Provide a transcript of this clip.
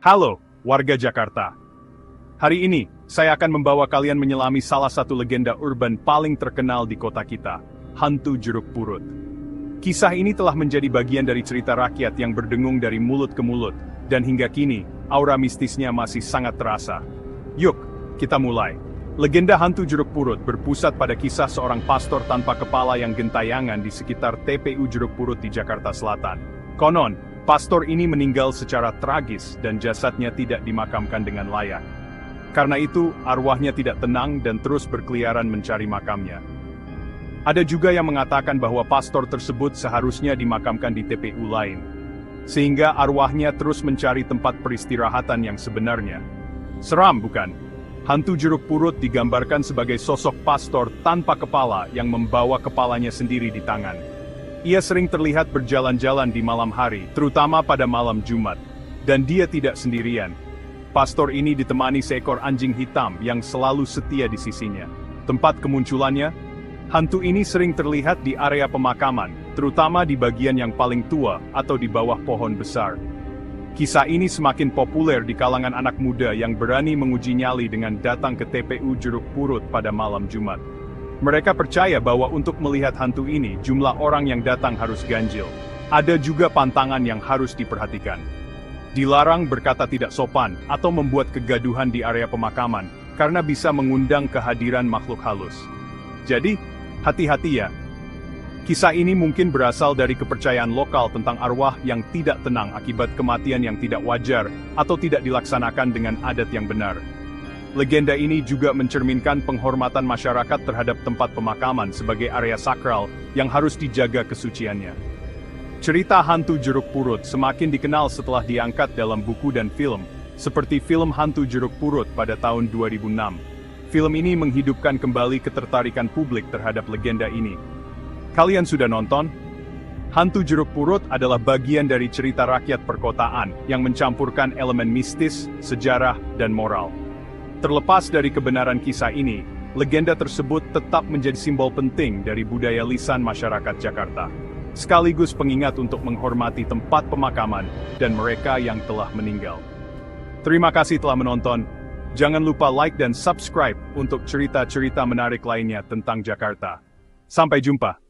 Halo, warga Jakarta. Hari ini, saya akan membawa kalian menyelami salah satu legenda urban paling terkenal di kota kita, Hantu Jeruk Purut. Kisah ini telah menjadi bagian dari cerita rakyat yang berdengung dari mulut ke mulut, dan hingga kini, aura mistisnya masih sangat terasa. Yuk, kita mulai. Legenda Hantu Jeruk Purut berpusat pada kisah seorang pastor tanpa kepala yang gentayangan di sekitar TPU Jeruk Purut di Jakarta Selatan. Konon, pastor ini meninggal secara tragis dan jasadnya tidak dimakamkan dengan layak. Karena itu, arwahnya tidak tenang dan terus berkeliaran mencari makamnya. Ada juga yang mengatakan bahwa pastor tersebut seharusnya dimakamkan di TPU lain. Sehingga arwahnya terus mencari tempat peristirahatan yang sebenarnya. Seram, bukan? Hantu Jeruk Purut digambarkan sebagai sosok pastor tanpa kepala yang membawa kepalanya sendiri di tangan. Ia sering terlihat berjalan-jalan di malam hari, terutama pada malam Jumat. Dan dia tidak sendirian. Pastor ini ditemani seekor anjing hitam yang selalu setia di sisinya. Tempat kemunculannya, hantu ini sering terlihat di area pemakaman, terutama di bagian yang paling tua atau di bawah pohon besar. Kisah ini semakin populer di kalangan anak muda yang berani menguji nyali dengan datang ke TPU Jeruk Purut pada malam Jumat. Mereka percaya bahwa untuk melihat hantu ini, jumlah orang yang datang harus ganjil. Ada juga pantangan yang harus diperhatikan. Dilarang berkata tidak sopan atau membuat kegaduhan di area pemakaman, karena bisa mengundang kehadiran makhluk halus. Jadi, hati-hati ya. Kisah ini mungkin berasal dari kepercayaan lokal tentang arwah yang tidak tenang akibat kematian yang tidak wajar atau tidak dilaksanakan dengan adat yang benar. Legenda ini juga mencerminkan penghormatan masyarakat terhadap tempat pemakaman sebagai area sakral yang harus dijaga kesuciannya. Cerita Hantu Jeruk Purut semakin dikenal setelah diangkat dalam buku dan film, seperti film Hantu Jeruk Purut pada tahun 2006. Film ini menghidupkan kembali ketertarikan publik terhadap legenda ini. Kalian sudah nonton? Hantu Jeruk Purut adalah bagian dari cerita rakyat perkotaan yang mencampurkan elemen mistis, sejarah, dan moral. Terlepas dari kebenaran kisah ini, legenda tersebut tetap menjadi simbol penting dari budaya lisan masyarakat Jakarta. Sekaligus pengingat untuk menghormati tempat pemakaman dan mereka yang telah meninggal. Terima kasih telah menonton. Jangan lupa like dan subscribe untuk cerita-cerita menarik lainnya tentang Jakarta. Sampai jumpa.